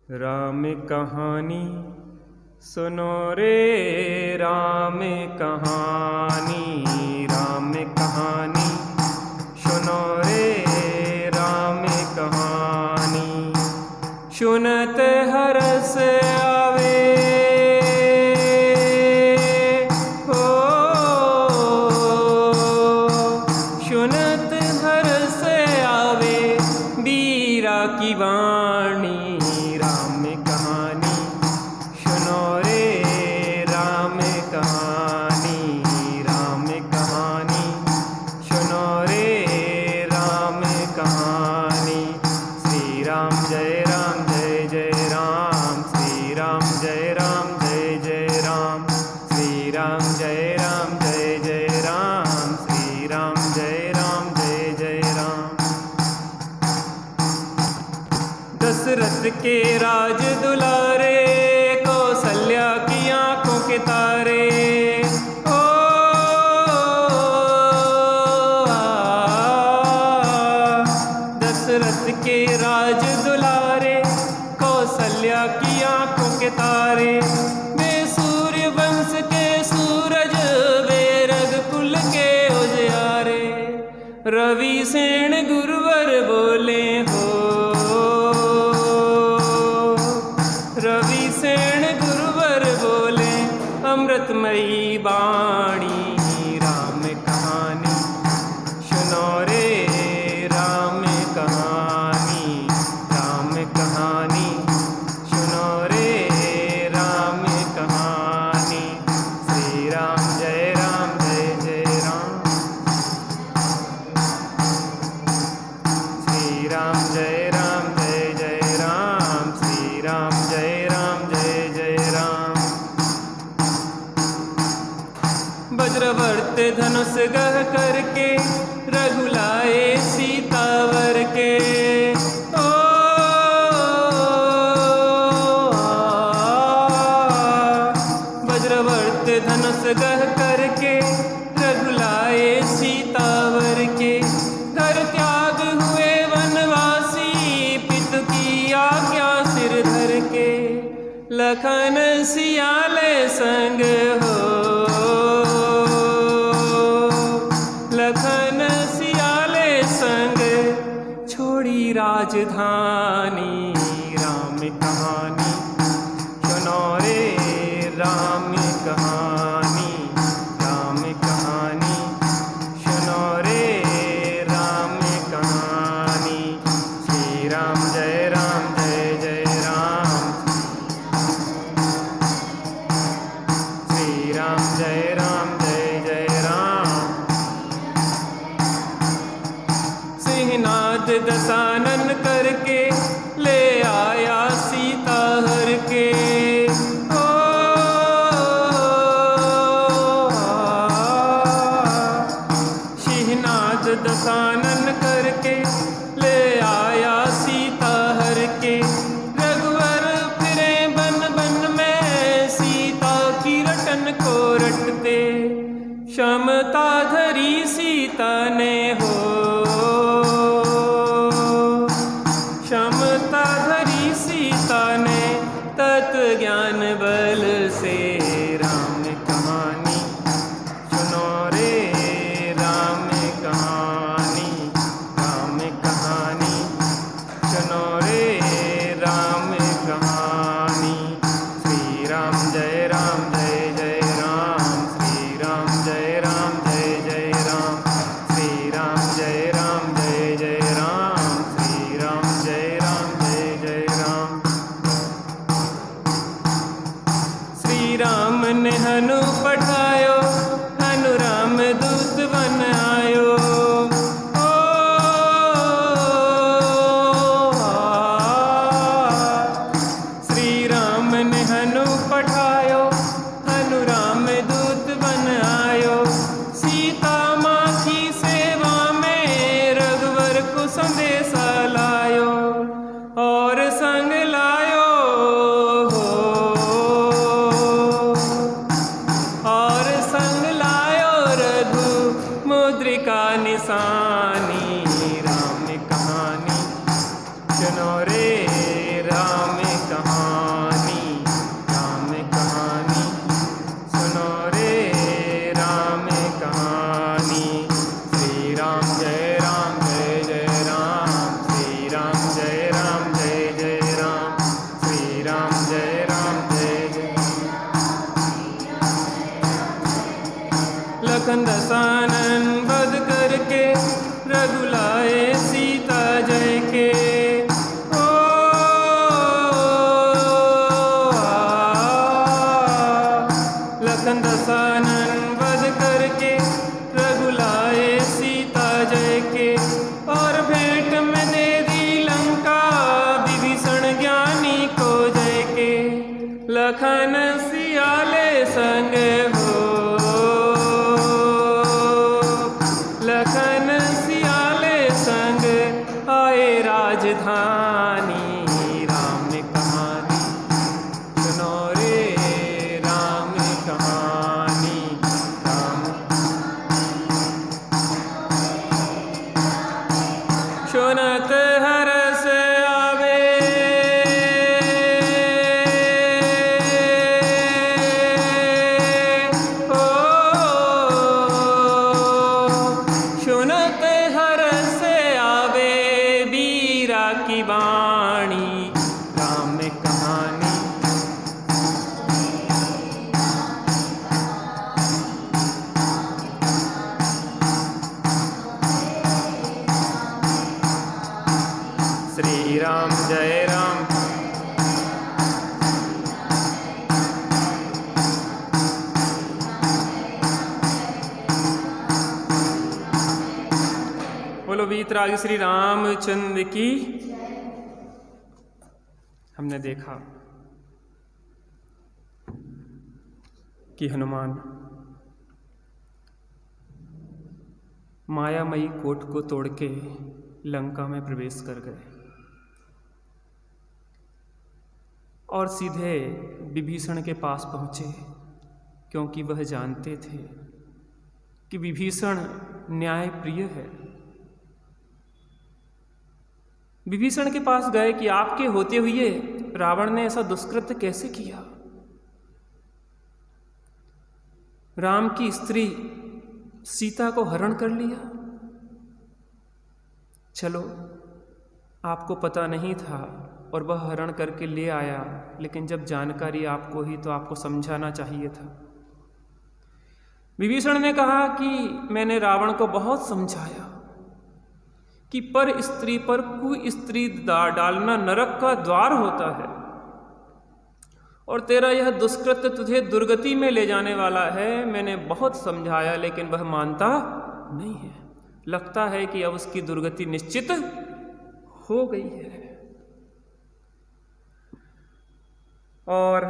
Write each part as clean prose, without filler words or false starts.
राम कहानी सुनो रे, राम कहानी, राम कहानी सुनो रे, राम कहानी। सुनत हरस आवे हो, सुनत हरस आवे बीरा की वाणी। राम कहानी सुनो रे, राम कहानी, राम कहानी सुनो रे, राम कहानी। श्री राम जय राम जय जय राम, श्री राम जय राम जय जय राम, श्री राम जय राम जय जय राम, श्री राम जय राम जय जय राम। दशरथ के राज दुलारे, कौशल्या की आंखों के तारे। ओ दशरथ के राज दुलारे, कौशल्या की आंखों के तारे। वे सूर्य वंश के सूरज, वे रघुकुल के उजियारे। रवि सेन गुरुवर बोले हो, रवि सेन गुरुवर बोले अमृतमयी वाणी। राम कहानी सुनो रे, राम कहानी, राम कहानी सुनो रे, राम कहानी। श्री राम जय राम जय जय राम, श्री राम जय राम जय जय राम, श्री राम जय राम जय जय राम। वज्रवर्त धनुष गह करके, रघुलाए सीतावर के। ओ वज्रवर्त धनुष गह करके, रघुलाए सीतावर के। घर त्याग हुए वनवासी, पितु की आज्ञा सिर धर के। लखन सियाले संग हो, लखन सियाले संग छोड़ी राजधानी। राम कहानी सुनो रे, राम कहानी, राम कहानी सुनो रे, राम कहानी। श्री राम जय राम जय जय राम, श्री राम जय राम जय जय राम। सिंहनाद दशानन करके, ले आया सीता हर के। ओ सिंहनाद दशानन करके, ले आया सीता हर के। रघुवर फिरे बन बन में, सीता की रटन को रटते। क्षमता धरी सीता ने हो, क्षमता धरी सीता ने तत्व ज्ञान बल से। राम कहानी सुनो रे, राम कहानी, राम कहानी सुनो रे, राम कहानी। श्री राम जय राम जय जय राम, श्री राम जय राम जय जय राम, श्री राम जय राम जय जय राम, श्री राम जय राम जय जय राम। श्री राम लखन सियाले संग हो, लखन सियाले संग आए राजधानी। राम कहानी सुनो रे, राम कहानी। राम सुनत हरस आवे, ओ सुनत हरस आवे बीरा की वाणी। राम कहानी श्री राम जय राम। बोलो वीतराग श्री रामचंद्र की। हमने देखा कि हनुमान मायामयी कोट को तोड़ के लंका में प्रवेश कर गए और सीधे विभीषण के पास पहुँचे, क्योंकि वह जानते थे कि विभीषण न्याय प्रिय है। विभीषण के पास गए कि आपके होते हुए रावण ने ऐसा दुष्कृत्य कैसे किया। राम की स्त्री सीता को हरण कर लिया। चलो, आपको पता नहीं था और वह हरण करके ले आया, लेकिन जब जानकारी आपको ही तो आपको समझाना चाहिए था। विभीषण ने कहा कि मैंने रावण को बहुत समझाया कि पर स्त्री पर कु स्त्री डालना नरक का द्वार होता है और तेरा यह दुष्कृत्य तुझे दुर्गति में ले जाने वाला है। मैंने बहुत समझाया, लेकिन वह मानता नहीं है। लगता है कि अब उसकी दुर्गति निश्चित हो गई है। और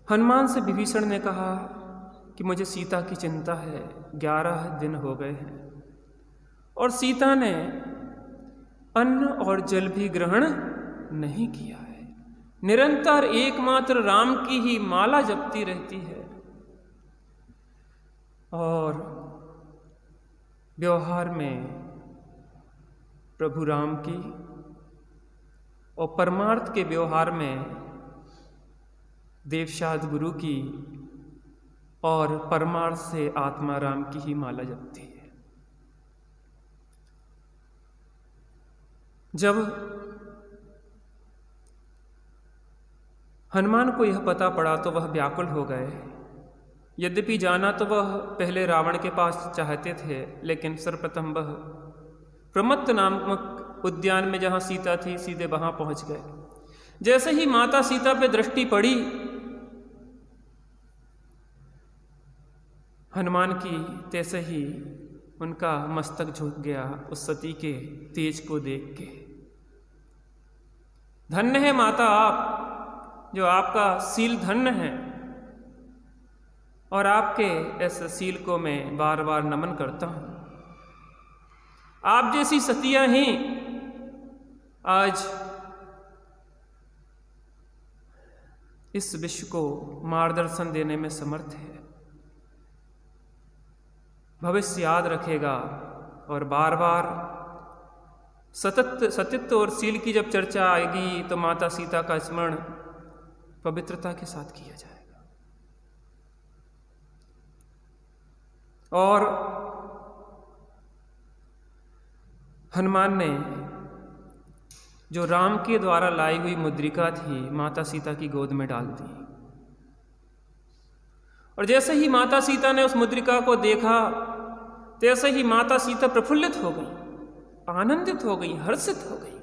हनुमान से विभीषण ने कहा कि मुझे सीता की चिंता है, 11 दिन हो गए हैं और सीता ने अन्न और जल भी ग्रहण नहीं किया है। निरंतर एकमात्र राम की ही माला जपती रहती है और व्यवहार में प्रभु राम की और परमार्थ के व्यवहार में देवशाद गुरु की और परमार्थ से आत्मा राम की ही माला जपती है। जब हनुमान को यह पता पड़ा तो वह व्याकुल हो गए। यद्यपि जाना तो वह पहले रावण के पास चाहते थे, लेकिन सर्वप्रथम वह प्रमत्त नामक उद्यान में जहाँ सीता थी सीधे वहाँ पहुँच गए। जैसे ही माता सीता पे दृष्टि पड़ी, हनुमान की, तैसे ही उनका मस्तक झुक गया उस सती के तेज को देख के। धन्य है माता आप, जो आपका शील धन्य है और आपके ऐसे शील को मैं बार बार नमन करता हूँ। आप जैसी सतियाँ ही आज इस विश्व को मार्गदर्शन देने में समर्थ है। भविष्य याद रखेगा और बार बार सतित्व और शील की जब चर्चा आएगी तो माता सीता का स्मरण पवित्रता के साथ किया जाएगा। और हनुमान ने जो राम के द्वारा लाई हुई मुद्रिका थी माता सीता की गोद में डाल दी। और जैसे ही माता सीता ने उस मुद्रिका को देखा, तैसे ही माता सीता प्रफुल्लित हो गई, आनंदित हो गई, हर्षित हो गई।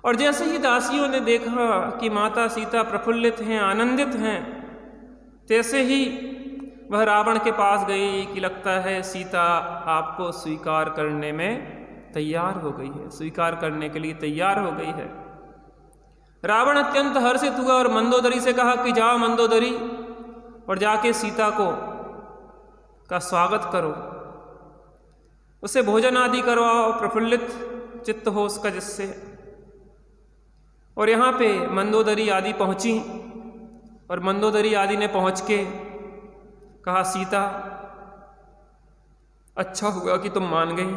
और जैसे ही दासियों ने देखा कि माता सीता प्रफुल्लित हैं, आनंदित हैं, तैसे ही वह रावण के पास गई कि लगता है सीता आपको स्वीकार करने में तैयार हो गई है, स्वीकार करने के लिए तैयार हो गई है। रावण अत्यंत हर्षित हुआ और मंदोदरी से कहा कि जाओ मंदोदरी और जाके सीता का स्वागत करो, उसे भोजन आदि करवाओ, प्रफुल्लित चित्त हो उसका जिससे। और यहाँ पे मंदोदरी आदि पहुँची और मंदोदरी आदि ने पहुँच के कहा, सीता अच्छा हुआ कि तुम मान गई।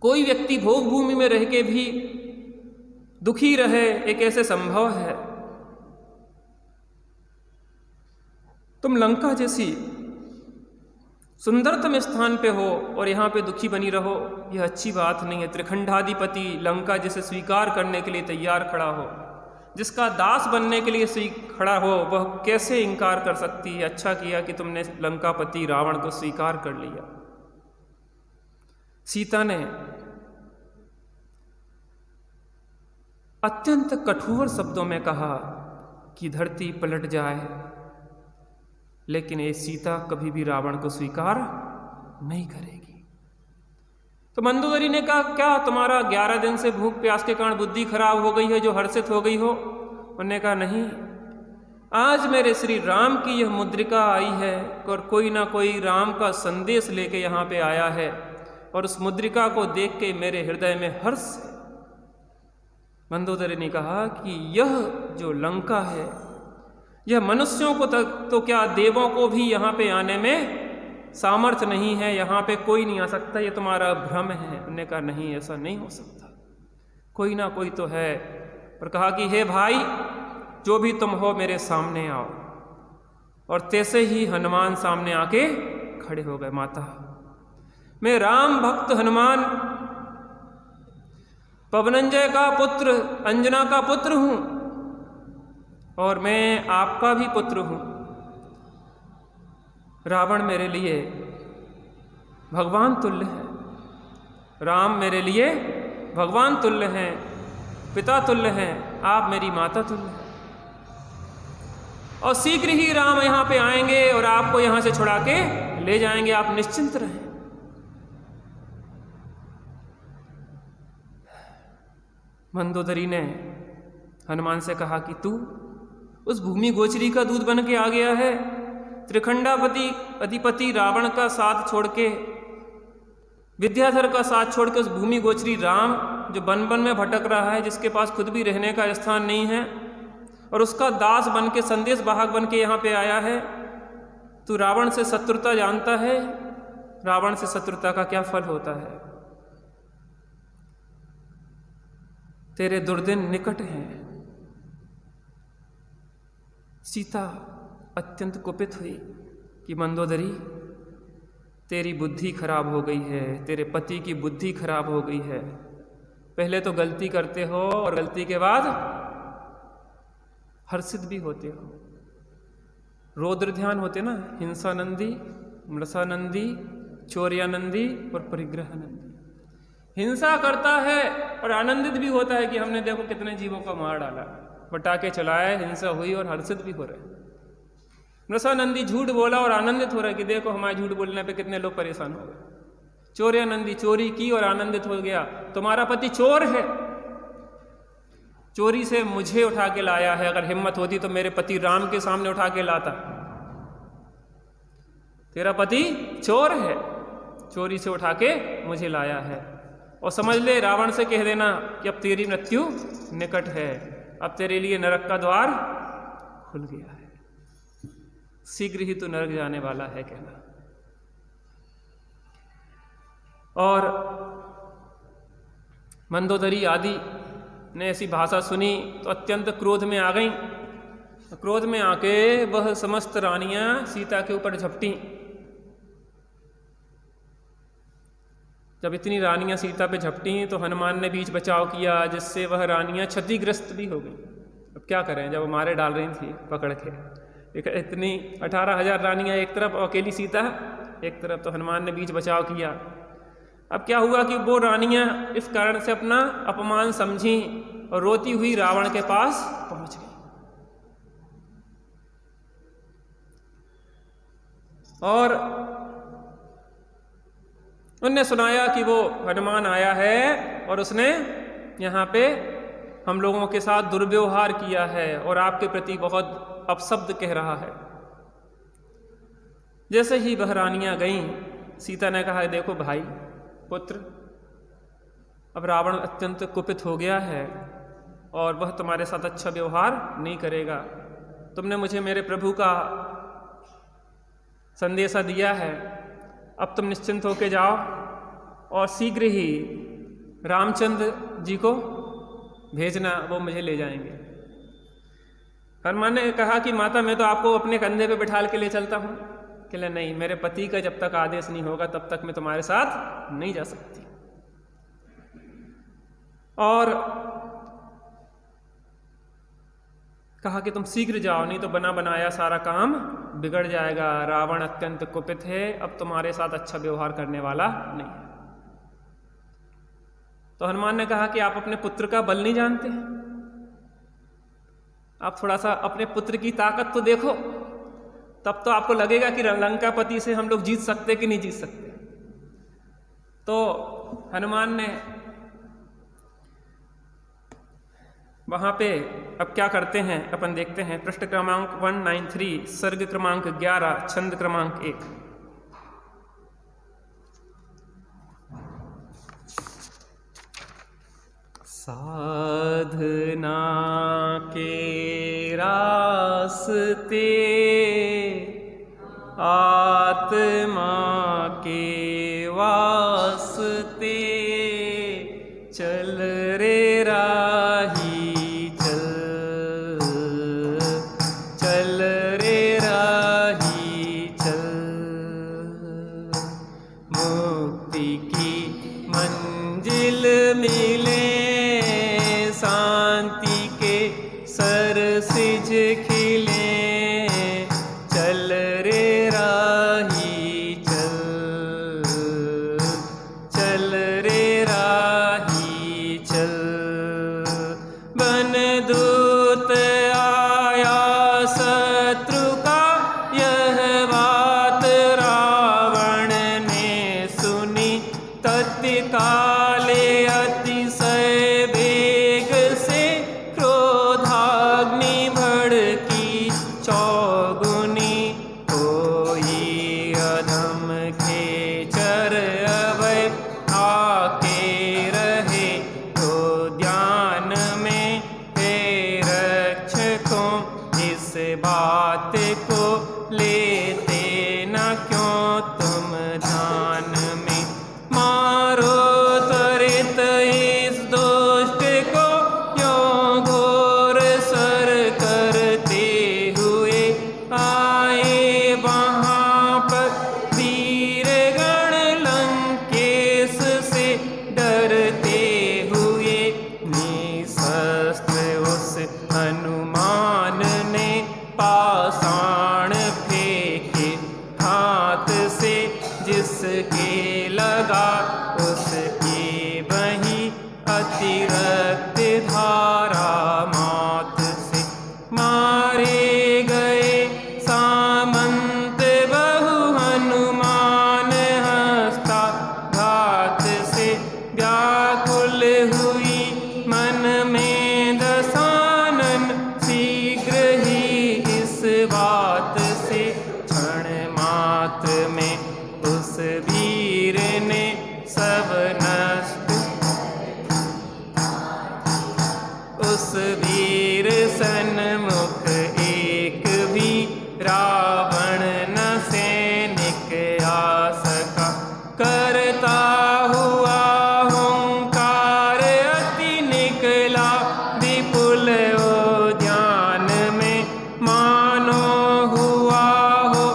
कोई व्यक्ति भोग भूमि में रह के भी दुखी रहे, एक ऐसे संभव है? तुम लंका जैसी सुंदरतम स्थान पे हो और यहाँ पे दुखी बनी रहो, यह अच्छी बात नहीं है। त्रिखंडाधिपति लंका जैसे स्वीकार करने के लिए तैयार खड़ा हो, जिसका दास बनने के लिए खड़ा हो, वह कैसे इनकार कर सकती है? अच्छा किया कि तुमने लंकापति रावण को स्वीकार कर लिया। सीता ने अत्यंत कठोर शब्दों में कहा कि धरती पलट जाए, लेकिन ये सीता कभी भी रावण को स्वीकार नहीं करेगी। तो मंदोदरी ने कहा, क्या तुम्हारा 11 दिन से भूख प्यास के कारण बुद्धि खराब हो गई है जो हर्षित हो गई हो? उन्होंने कहा, नहीं, आज मेरे श्री राम की यह मुद्रिका आई है और कोई ना कोई राम का संदेश लेके यहाँ पे आया है और उस मुद्रिका को देख के मेरे हृदय में हर्ष है। मंदोदरी ने कहा कि यह जो लंका है, यह मनुष्यों को तो क्या देवों को भी यहाँ पे आने में सामर्थ्य नहीं है, यहाँ पे कोई नहीं आ सकता, ये तुम्हारा भ्रम है। उन्होंने कहा, नहीं, ऐसा नहीं हो सकता, कोई ना कोई तो है। और कहा कि हे भाई, जो भी तुम हो मेरे सामने आओ। और तैसे ही हनुमान सामने आके खड़े हो गए। माता, मैं राम भक्त हनुमान पवनंजय का पुत्र, अंजना का पुत्र हूँ और मैं आपका भी पुत्र हूँ। रावण मेरे लिए भगवान तुल्य है, राम मेरे लिए भगवान तुल्य हैं, पिता तुल्य हैं, आप मेरी माता तुल्य हैं। और शीघ्र ही राम यहाँ पे आएंगे और आपको यहाँ से छुड़ा के ले जाएंगे, आप निश्चिंत रहें। मंदोदरी ने हनुमान से कहा कि तू उस भूमि गोचरी का दूध बन के आ गया है। त्रिखंडापति अधिपति रावण का साथ छोड़ के, विद्याधर का साथ छोड़ के उस भूमि गोचरी राम जो वन वन में भटक रहा है, जिसके पास खुद भी रहने का स्थान नहीं है और उसका दास बन के, संदेश वाहक बन के यहाँ पे आया है। तू रावण से शत्रुता जानता है? रावण से शत्रुता का क्या फल होता है? तेरे दुर्दिन निकट हैं। सीता अत्यंत कुपित हुई कि मंदोदरी, तेरी बुद्धि खराब हो गई है, तेरे पति की बुद्धि खराब हो गई है। पहले तो गलती करते हो और गलती के बाद हर्षित भी होते हो। रौद्र ध्यान होते ना, हिंसानंदी, मृषानंदी, चौर्यानंदी और परिग्रहानंदी। हिंसा करता है और आनंदित भी होता है कि हमने देखो कितने जीवों को मार डाला, पटाखे चलाए, हिंसा हुई और हर्षित भी हो रहे। मृषानंदी झूठ बोला और आनंदित हो रहा है कि देखो हमारे झूठ बोलने पे कितने लोग परेशान हो गए। चौर्यानंदी चोरी की और आनंदित हो गया, तुम्हारा पति चोर है, चोरी से मुझे उठा के लाया है, अगर हिम्मत होती तो मेरे पति राम के सामने उठा के लाता। तेरा पति चोर है, चोरी से उठा के मुझे लाया है। और समझ ले, रावण से कह देना कि अब तेरी मृत्यु निकट है, अब तेरे लिए नरक का द्वार खुल गया है, शीघ्र ही तू नरक जाने वाला है कहना। और मंदोदरी आदि ने ऐसी भाषा सुनी तो अत्यंत क्रोध में आ गई। क्रोध में आके वह समस्त रानियां सीता के ऊपर झपटी। जब इतनी रानियां सीता पे झपटी तो हनुमान ने बीच बचाव किया, जिससे वह रानियां क्षतिग्रस्त भी हो गई। अब क्या करें, जब मारे डाल रही थी पकड़ के, इतनी 18,000 रानियां एक तरफ, अकेली सीता एक तरफ, तो हनुमान ने बीच बचाव किया। अब क्या हुआ कि वो रानियां इस कारण से अपना अपमान समझी और रोती हुई रावण के पास पहुंच गई। और उनने सुनाया कि वो हनुमान आया है और उसने यहाँ पे हम लोगों के साथ दुर्व्यवहार किया है और आपके प्रति बहुत अपशब्द कह रहा है। जैसे ही वह रानियाँ गईं, सीता ने कहा, देखो भाई पुत्र, अब रावण अत्यंत कुपित हो गया है और वह तुम्हारे साथ अच्छा व्यवहार नहीं करेगा। तुमने मुझे मेरे प्रभु का संदेशा दिया है, अब तुम निश्चिंत होके जाओ और शीघ्र ही रामचंद्र जी को भेजना, वो मुझे ले जाएंगे। हनुमान ने कहा कि माता, मैं तो आपको अपने कंधे पे बिठाल के ले चलता हूँ। कहले नहीं, मेरे पति का जब तक आदेश नहीं होगा तब तक मैं तुम्हारे साथ नहीं जा सकती। और कहा कि तुम शीघ्र जाओ, नहीं तो बना बनाया सारा काम बिगड़ जाएगा। रावण अत्यंत कुपित है, अब तुम्हारे साथ अच्छा व्यवहार करने वाला नहीं है। तो हनुमान ने कहा कि आप अपने पुत्र का बल नहीं जानते हैं, आप थोड़ा सा अपने पुत्र की ताकत तो देखो, तब तो आपको लगेगा कि लंकापति से हम लोग जीत सकते कि नहीं जीत सकते। तो हनुमान ने वहाँ पे अब क्या करते हैं अपन देखते हैं। पृष्ठ क्रमांक 193, सर्ग क्रमांक 11, छंद क्रमांक 1। साधना के रास्ते आत्मा के वास्ते चल रे राही चल रे राही चल, मुक्ति की मंजिल मिले शांति के सरसिज खिले, चल रे राही चल, चल रे राही चल। बन दूत आया शत्रु का, यह बात रावण ने सुनी, तत्काले अतिशय वेग से क्रोधाग्नि भड़की चौगुनी, कोई अधम खेचर अभय आके रहे, तो ध्यान में हे रक्षकों, इस बात को लेते न क्यों तुम ध्यान में, मारो त्वरित इस दुष्ट को, क्यों घोर सर करते हुए आए वहाँ पर वीरगण लंकेश से डरते हुए। निशस्त्र उस हनुमान ने पाषाण फेंके हाथ से, जिसके लगा उसके वहीं अतिरक्त धारा माथ से, मारे गए सामंत बहु हनुमान हस्ता घात से, व्याकुल हुई मन में दशानन, शीघ्र ही इस बात से क्षण मात्र में उस वीर ने सब नष्ट, उस वीर सन्मुख एक भी रावण न सैनिक आ सका, करता हुआ हुंकार अति निकला विपुल उद्यान में, मानो हुआ हो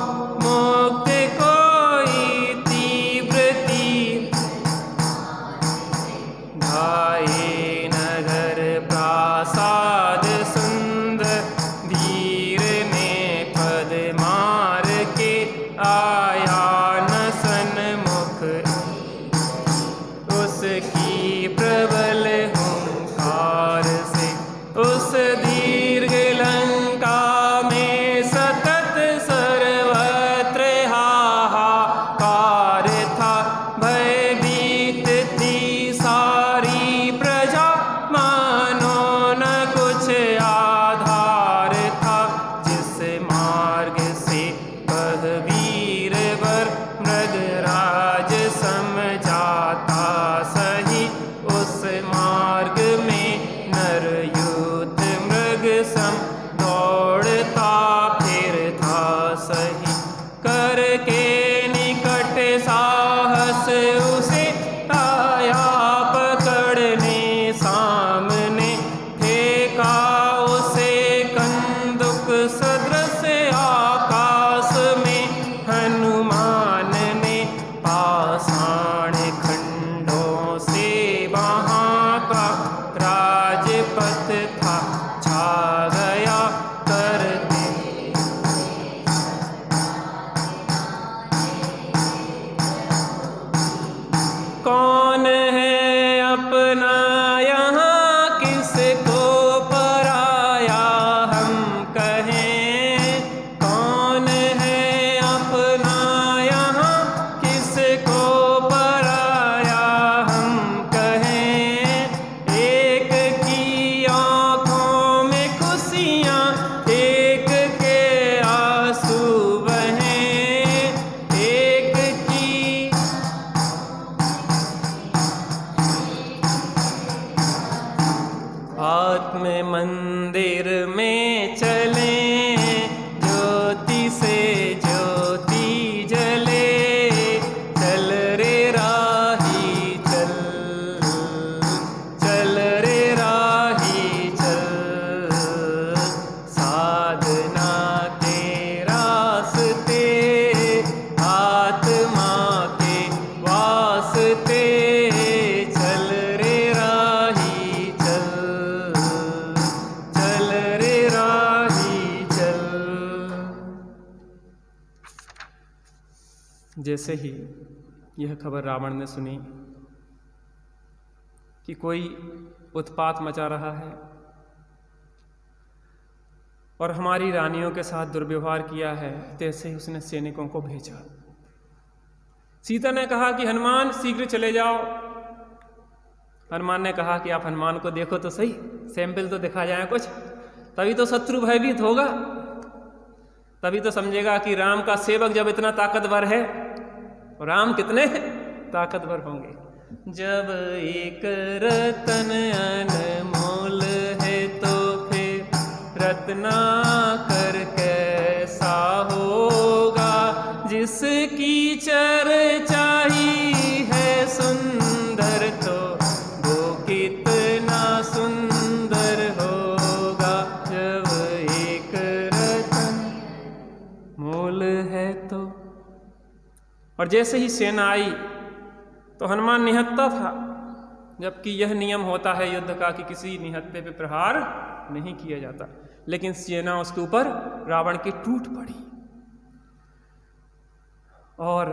मुक्त कोई तीव्र तीर, ढाए नगर प्रासाद सुंदर, वीर ने पद मार के आया न सन्मुख, उसकी प्रबल हुंकार से, उस दीर्घ लंका में सतत सर्वत्र हाहाकार था, भय मंदिर में चलें, ज्योति से ज्योति जले, चल रे राही चल, चल रे राही चल, साधना के रास्ते, आत्मा के वास्ते, चल रे राही चल, चल रे राही चल। जैसे ही यह खबर रावण ने सुनी कि कोई उत्पात मचा रहा है और हमारी रानियों के साथ दुर्व्यवहार किया है, तैसे ही उसने सैनिकों को भेजा। सीता ने कहा कि हनुमान शीघ्र चले जाओ। हनुमान ने कहा कि आप हनुमान को देखो तो सही, सैंपल तो दिखा जाए कुछ, तभी तो शत्रु भयभीत होगा, तभी तो समझेगा कि राम का सेवक जब इतना ताकतवर है, राम कितने ताकतवर होंगे। जब एक रतन अनमोल है तो फिर रत्नाकर कैसा होगा, जिसकी चर्चा ही है सुंदर तो वो कितना सुंदर होगा। जब एक रतन मोल है तो। और जैसे ही सेना आई तो हनुमान निहत्था था, जबकि यह नियम होता है युद्ध का कि किसी निहत्थे पे प्रहार नहीं किया जाता, लेकिन सेना उसके ऊपर रावण की टूट पड़ी। और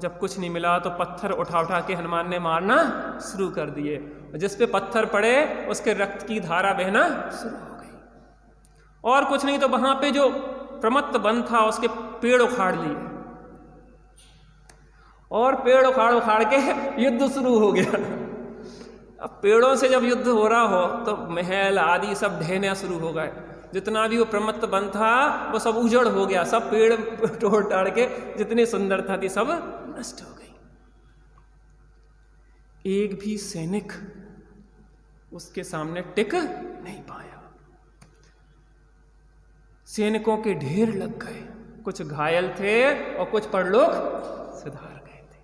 जब कुछ नहीं मिला तो पत्थर उठा उठा के हनुमान ने मारना शुरू कर दिए, जिस पे पत्थर पड़े उसके रक्त की धारा बहना शुरू हो गई। और कुछ नहीं तो वहां पे जो प्रमत्त वन था उसके पेड़ उखाड़ लिए, और पेड़ उखाड़ उखाड़ के युद्ध शुरू हो गया। अब पेड़ों से जब युद्ध हो रहा हो तो महल आदि सब ढहना शुरू हो गए, जितना भी वो प्रमत्त वन था वो सब उजड़ हो गया, सब पेड़ तोड़ टाड़ के जितनी सुंदरता थी सब नष्ट हो गई। एक भी सैनिक उसके सामने टिक नहीं पाया। सैनिकों के ढेर लग गए, कुछ घायल थे और कुछ परलोक सिधार गए थे।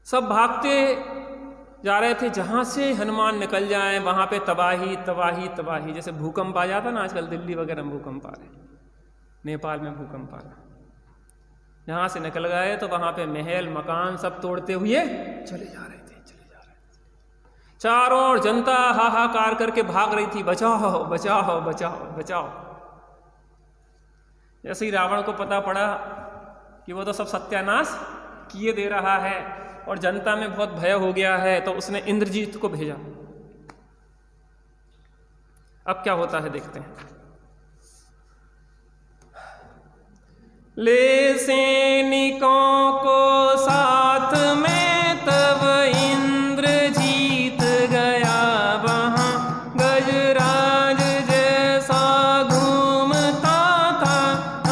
सब भागते जा रहे थे, जहां से हनुमान निकल जाएं वहां पे तबाही तबाही तबाही। जैसे भूकंप आ जाता ना, आजकल दिल्ली वगैरह में भूकंप आ रहे, नेपाल में भूकंप आ रहा, जहां से निकल गए तो वहां पे महल मकान सब तोड़ते हुए चले जा रहे थे, चले जा रहे थे। चारों ओर जनता हाहाकार करके भाग रही थी, बचाओ बचाओ बचाओ बचाओ। जैसे ही रावण को पता पड़ा कि वो तो सब सत्यानाश किए दे रहा है और जनता में बहुत भय हो गया है, तो उसने इंद्रजीत को भेजा। अब क्या होता है देखते हैं। ले सैनिकों को साथ में तब इंद्रजीत गया वहां, गजराज जैसा घूमता था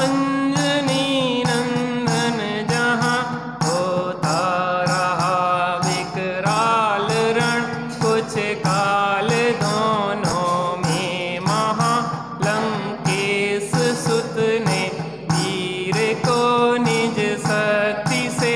अंजनी नंदन जहां, होता रहा विकराल रण कुछ काल दोनों में महा, लंकेश सुत ने वीर को निज शक्ति से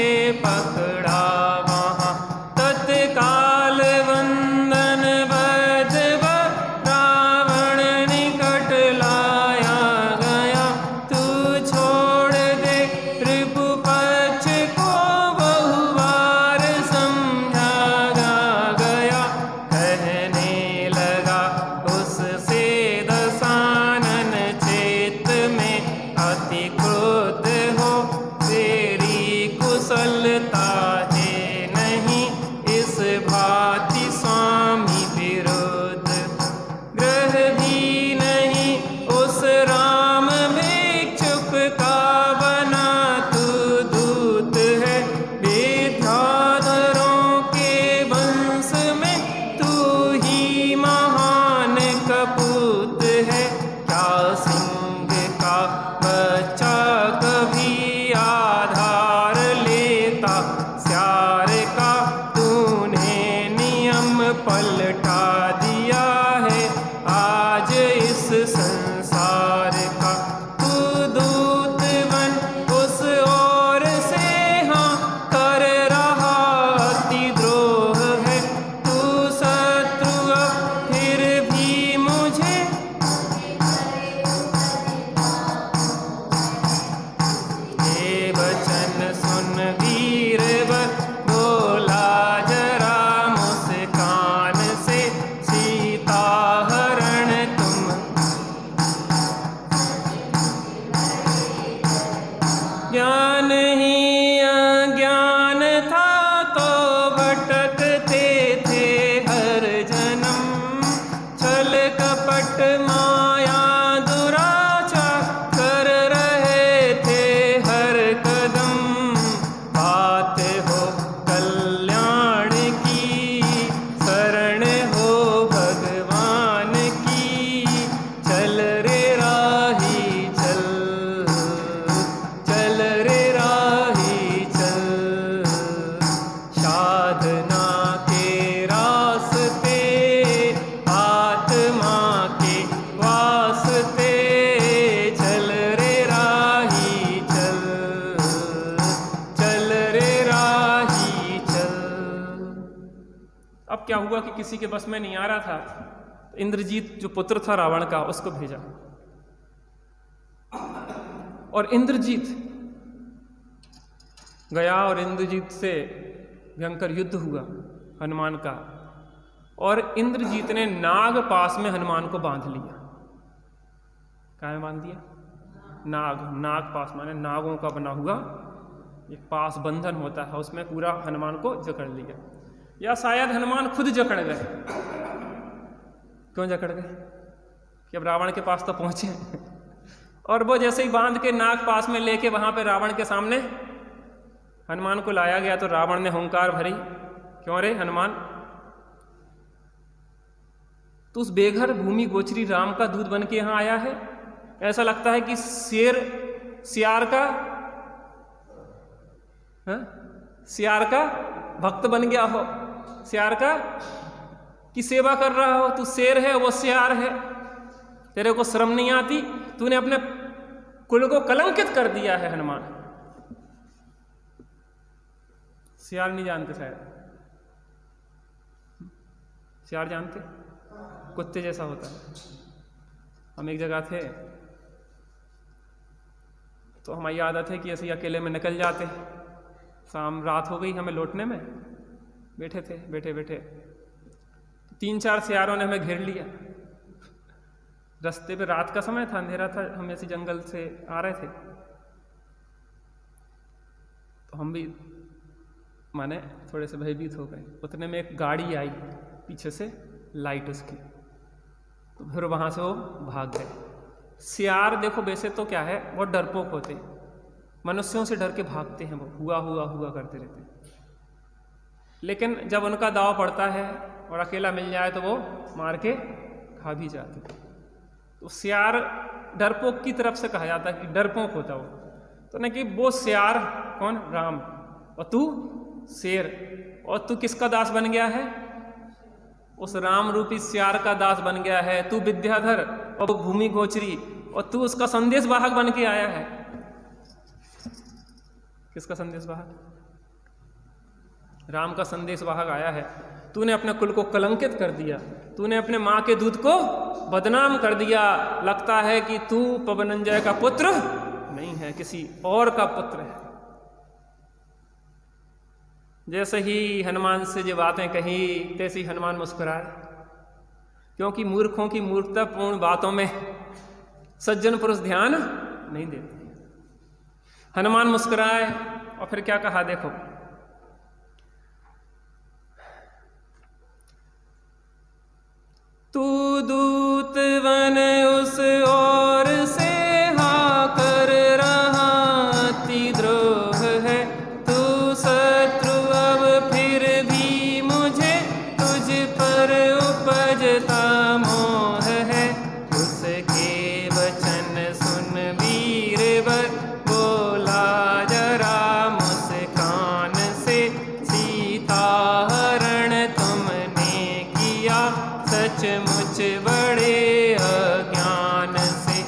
अब क्या हुआ कि किसी के बस में नहीं आ रहा था, तो इंद्रजीत जो पुत्र था रावण का उसको भेजा, और इंद्रजीत गया और इंद्रजीत से भयंकर युद्ध हुआ हनुमान का, और इंद्रजीत ने नाग पास में हनुमान को बांध लिया। कहाँ में बांध दिया? नाग पास माने नागों का बना हुआ एक पास बंधन होता है, उसमें पूरा हनुमान को जकड़ लिया। या शायद हनुमान खुद जकड़ गए। क्यों जकड़ गए? कि अब रावण के पास तो पहुंचे और वो जैसे ही बांध के नाग पास में लेके वहां पे रावण के सामने हनुमान को लाया गया, तो रावण ने हुंकार भरी, क्यों रे हनुमान, तू उस बेघर भूमि गोचरी राम का दूध बन के यहां आया है? ऐसा लगता है कि सियार का भक्त बन गया हो, सियार का की सेवा कर रहा हो। तू शेर है, वो सियार है, तेरे को शर्म नहीं आती? तूने अपने कुल को कलंकित कर दिया है हनुमान। सियार नहीं जानते शायद, सियार जानते? कुत्ते जैसा होता है। हम एक जगह थे तो हमारी आदत है कि ऐसे ही अकेले में निकल जाते। शाम रात हो गई, हमें लौटने में बैठे थे, बैठे 3-4 सियारों ने हमें घेर लिया। रास्ते पे रात का समय था, अंधेरा था, हम ऐसे जंगल से आ रहे थे, तो हम भी माने थोड़े से भयभीत हो गए। उतने में एक गाड़ी आई पीछे से, लाइट उसकी, तो फिर वहाँ से वो भाग गए। सियार देखो वैसे तो क्या है, वो डरपोक होते, मनुष्यों से डर के भागते हैं, वो हुआ करते रहते हैं। लेकिन जब उनका दाव पड़ता है और अकेला मिल जाए तो वो मार के खा भी जाते। तो सियार डरपोक की तरफ से कहा जाता है कि डरपोक होता वो, तो नहीं कि वो सियार कौन? राम, और तू शेर, और तू किसका दास बन गया है? उस राम रूपी सियार का दास बन गया है। तू विद्याधर और भूमि गोचरी, और तू उसका संदेश वाहक बन के आया है। किसका संदेश वाहक? राम का संदेश वाहक आया है। तूने अपने कुल को कलंकित कर दिया, तूने अपने माँ के दूध को बदनाम कर दिया। लगता है कि तू पवनंजय का पुत्र नहीं है, किसी और का पुत्र है। जैसे ही हनुमान से जो बातें कही, तैसे ही हनुमान मुस्कुराए, क्योंकि मूर्खों की मूर्खतापूर्ण बातों में सज्जन पुरुष ध्यान नहीं देते। हनुमान मुस्कुराए और फिर क्या कहा देखो, तू दूत वन उस ओर से हाकर रहा, अति द्रोह है तू शत्रु, अब फिर भी मुझे तुझ पर उपजता मोह है। उसके वचन सुन वीरवर बोला जरा मुस्कान से, सीता हरण तुमने किया सचमुच बड़े अज्ञान से।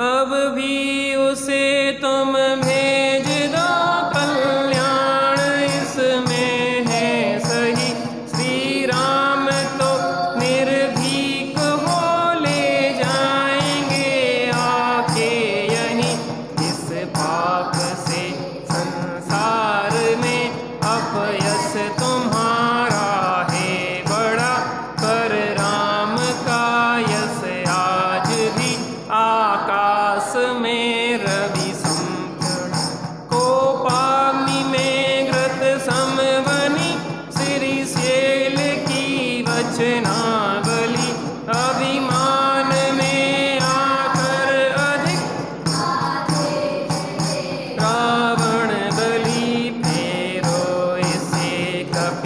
अब भी उसे तुम भेज दो, कल्याण इसमें है सही। श्री राम तो निर्भीक हो ले जाएंगे आके यहीं। इस पाप से संसार में अपयश तुम्हारा है बड़ा, पर राम का यश आज भी आकाश में रवि संपूर्ण। कोपाग्नि में घृत समवनी, श्रीशैल की वचनावली। अभिमान में आकर अधिक रावण बलि, फेरो इसे कपि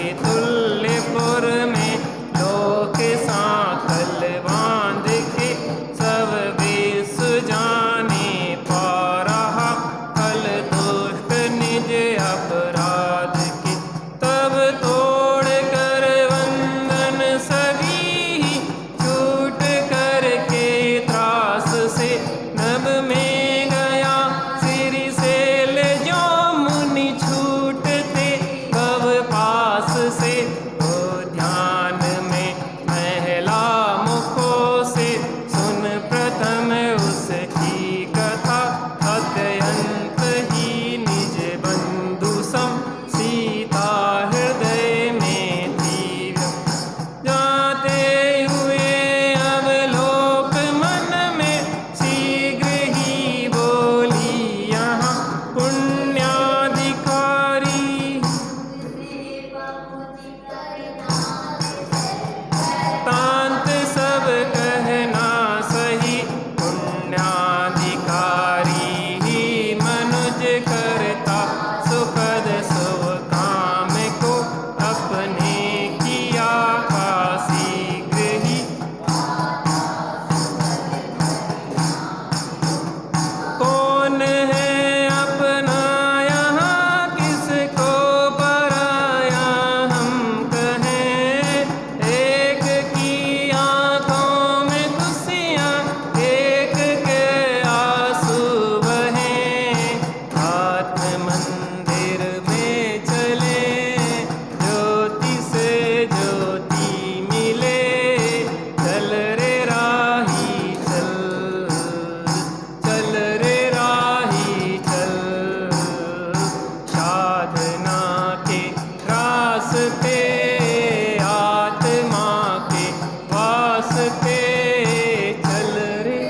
वास्ते, आत्मा के वास्ते चल रे।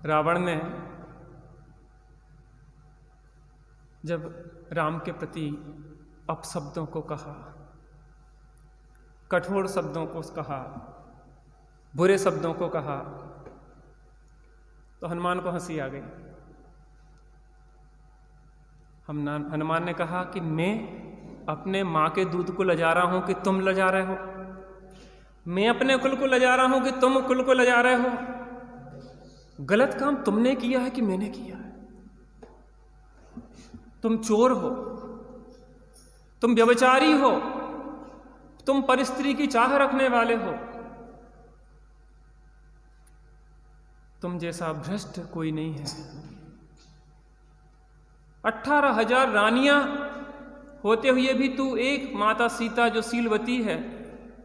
रावण ने जब राम के प्रति अपशब्दों को कहा, कठोर शब्दों को कहा, बुरे शब्दों को कहा, तो हनुमान को हंसी आ गई। हनुमान ने कहा कि मैं अपने माँ के दूध को लजा रहा हूं कि तुम लजा रहे हो? मैं अपने कुल को लजा रहा हूं कि तुम कुल को लजा रहे हो? गलत काम तुमने किया है कि मैंने किया है? तुम चोर हो, तुम व्यभिचारी हो, तुम परस्त्री की चाह रखने वाले हो। तुम जैसा भ्रष्ट कोई नहीं है। 18,000 रानियां होते हुए भी तू एक माता सीता जो शीलवती है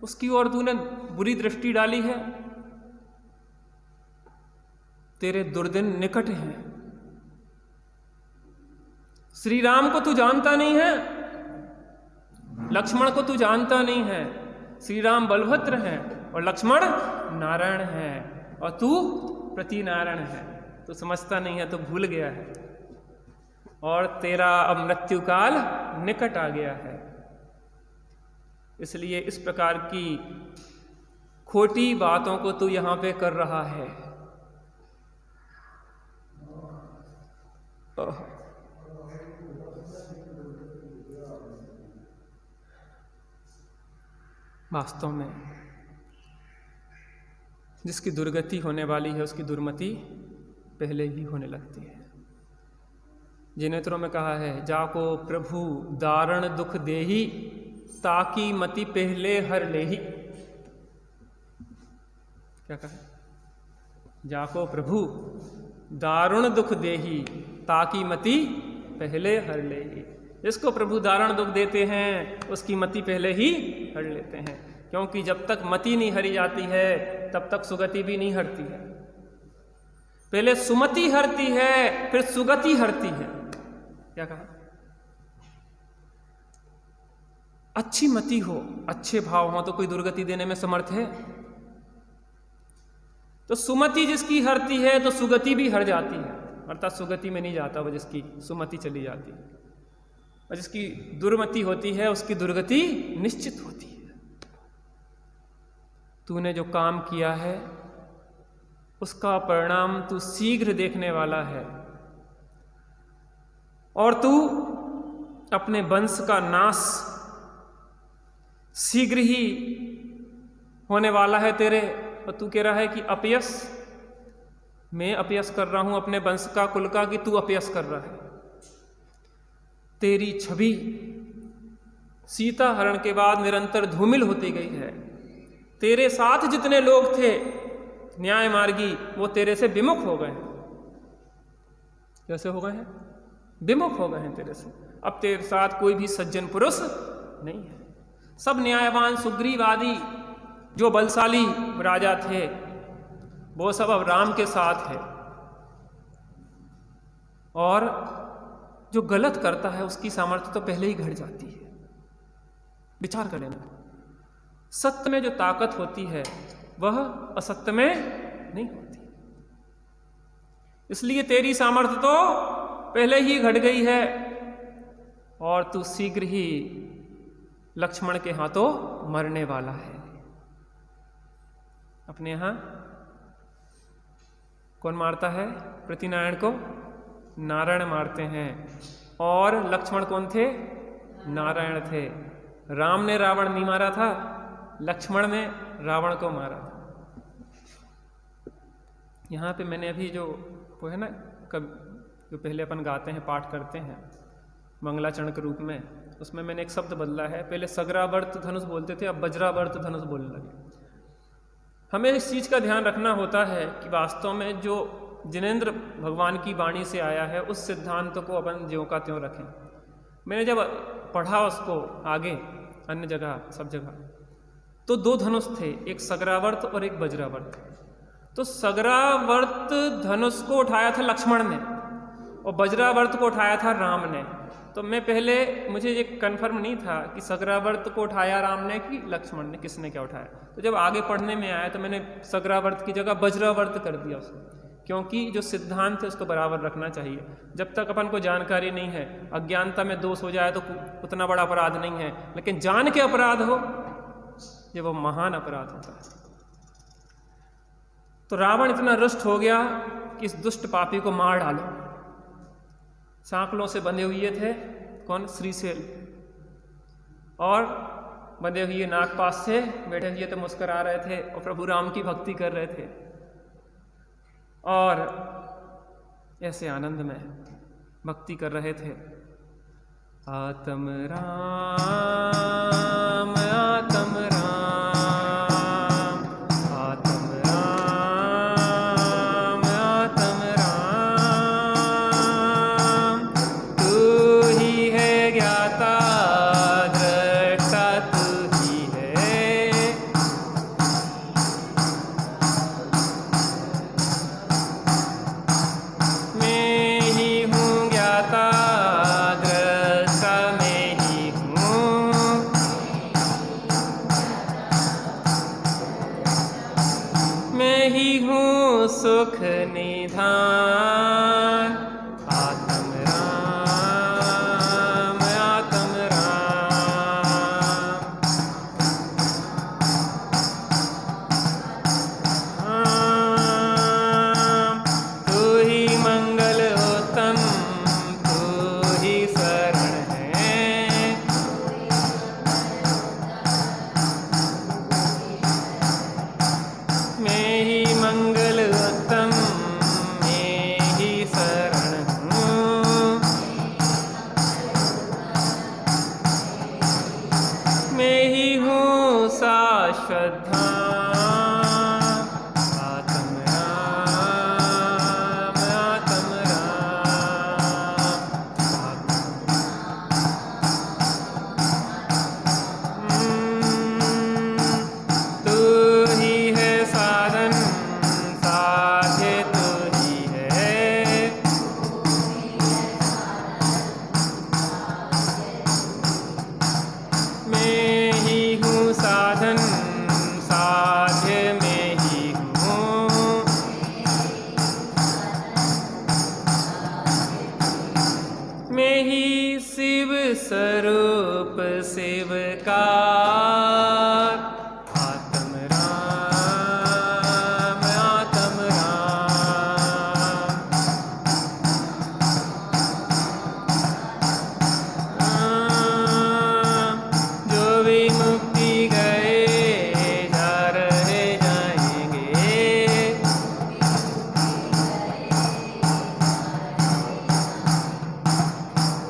उसकी ओर तूने बुरी दृष्टि डाली है। तेरे दुर्दिन निकट हैं। श्री राम को तू जानता नहीं है, लक्ष्मण को तू जानता नहीं है। श्री राम बलभद्र हैं और लक्ष्मण नारायण हैं और तू प्रति नारायण है। तू समझता नहीं है, तो भूल गया है और तेरा अब मृत्यु काल निकट आ गया है। इसलिए इस प्रकार की खोटी बातों को तू यहां पे कर रहा है। वास्तव में जिसकी दुर्गति होने वाली है उसकी दुर्मति पहले ही होने लगती है। जिनेत्रों में कहा है, जाको प्रभु दारुण दुख देही, ताकि मति पहले हर लेही। क्या कहा? जाको प्रभु दारुण दुख देही, ताकि मति पहले हर लेही। जिसको प्रभु दारुण दुख देते हैं उसकी मति पहले ही हर लेते हैं, क्योंकि जब तक मति नहीं हरी जाती है तब तक सुगति भी नहीं हरती है। पहले सुमति हरती है, फिर सुगति हरती है। क्या कहा? अच्छी मति हो, अच्छे भाव हो तो कोई दुर्गति देने में समर्थ है। तो सुमति जिसकी हरती है तो सुगति भी हर जाती है, अर्थात सुगति में नहीं जाता वो जिसकी सुमति चली जाती है। और जिसकी दुर्मति होती है उसकी दुर्गति निश्चित होती है। तूने जो काम किया है उसका परिणाम तू शीघ्र देखने वाला है और तू अपने वंश का नाश शीघ्र ही होने वाला है तेरे। और तू कह रहा है कि अपयश, मैं अपयश कर रहा हूं अपने वंश का, कुल का, कि तू अपयश कर रहा है। तेरी छवि सीता हरण के बाद निरंतर धूमिल होती गई है। तेरे साथ जितने लोग थे न्याय मार्गी वो तेरे से विमुख हो गए हैं। कैसे हो गए हैं? विमुख हो गए हैं तेरे से। अब तेरे साथ कोई भी सज्जन पुरुष नहीं है। सब न्यायवान सुग्रीव आदि जो बलशाली राजा थे वो सब अब राम के साथ है। और जो गलत करता है उसकी सामर्थ्य तो पहले ही घट जाती है। विचार कर लेना, सत्य में जो ताकत होती है वह असत्य में नहीं होती। इसलिए तेरी सामर्थ्य तो पहले ही घट गई है और तू शीघ्र ही लक्ष्मण के हाथों मरने वाला है। अपने यहां कौन मारता है? प्रतिनारायण को नारायण मारते हैं। और लक्ष्मण कौन थे? नारायण थे। राम ने रावण नहीं मारा था, लक्ष्मण ने रावण को मारा था। यहाँ पे मैंने अभी जो वो है ना, जो पहले अपन गाते हैं, पाठ करते हैं मंगलाचरण के रूप में, उसमें मैंने एक शब्द बदला है। पहले सगरावर्त धनुष बोलते थे, अब वज्रावर्त धनुष बोलने लगे। हमें इस चीज़ का ध्यान रखना होता है कि वास्तव में जो जिनेंद्र भगवान की वाणी से आया है उस सिद्धांत को अपन ज्यों का त्यों रखें। मैंने जब पढ़ा उसको आगे अन्य जगह सब जगह, तो 2 धनुष थे, एक सगरावर्त और एक वज्रावर्त। तो सगरावर्त धनुष को उठाया था लक्ष्मण ने और वज्रावर्त को उठाया था राम ने। तो मैं पहले, मुझे ये कन्फर्म नहीं था कि सगरावर्त को उठाया राम ने कि लक्ष्मण ने, किसने क्या उठाया। तो जब आगे पढ़ने में आया तो मैंने सगरावर्त की जगह वज्रावर्त कर दिया उसको, क्योंकि जो सिद्धांत है उसको बराबर रखना चाहिए। जब तक अपन को जानकारी नहीं है, अज्ञानता में दोष हो जाए तो उतना बड़ा अपराध नहीं है, लेकिन जान के अपराध हो ये वो महान अपराध होता है। तो रावण इतना रुष्ट हो गया कि इस दुष्ट पापी को मार डालो। सांकलों से बंधे हुए थे, कौन? श्रीशैल, और बंधे हुए नागपाश से बैठे हुए तो मुस्कुरा रहे थे और प्रभु राम की भक्ति कर रहे थे और ऐसे आनंद में भक्ति कर रहे थे। आत्म राम, आत्म राम, आत्म राम, आत्म राम, तू ही है ज्ञाता दृष्टा, तू ही है। मैं ही हूँ ज्ञाता दृष्टा, मैं ही हूँ। मैं ही हूँ सुख निधान। आत्म राम, आत्म राम, तू ही मंगल उत्तम, तू ही शरण है। मैं ही मंगल उत्तम, मैं ही शरण हूँ। मैं ही हूँ शाश्वत धाम। आत्म राम, आत्म राम, तू ही है साधन साध्य, तू ही है। मैं ही हूँ साधन साध्य, मैं ही हूँ। मैं ही शिव स्वरूप शिवकार। आत्म राम, आत्म राम, जो भी मुक्ति गए जा रहे जाएंगे।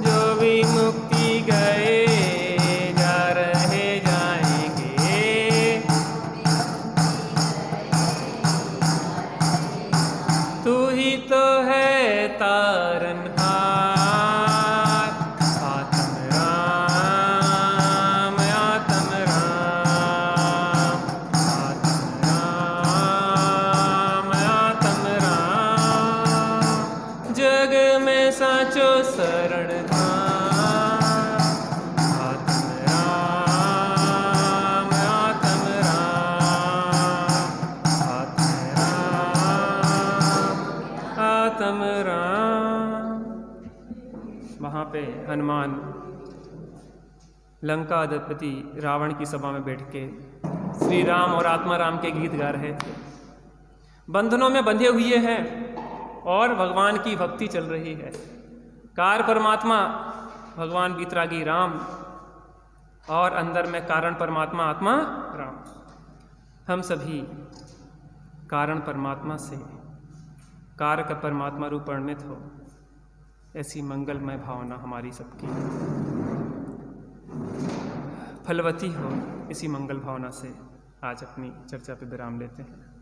जो भी मुक्ति गए जा रहे जाएंगे। तू ही तो है तारनहार। आत्म राम, आत्म राम, आत्म राम, आत्म राम, जग में साचो शरण धाम। आत्म राम, आत्म राम, आत्म राम, आत्म राम। वहाँ पे हनुमान लंका अधिपति रावण की सभा में बैठ के श्री राम और आत्मा राम के गीत गा रहे थे। बंधनों में बंधे हुए हैं और भगवान की भक्ति चल रही है। कार परमात्मा भगवान वीतरागी राम और अंदर में कारण परमात्मा आत्मा राम। हम सभी कारण परमात्मा से कारक परमात्मा रूप परिणित हो, ऐसी मंगलमय भावना हमारी सबकी फलवती हो। इसी मंगल भावना से आज अपनी चर्चा पे विराम लेते हैं।